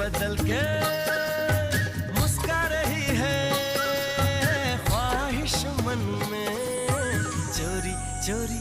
बदल के मुस्का रही है ख्वाहिश मन में, चोरी चोरी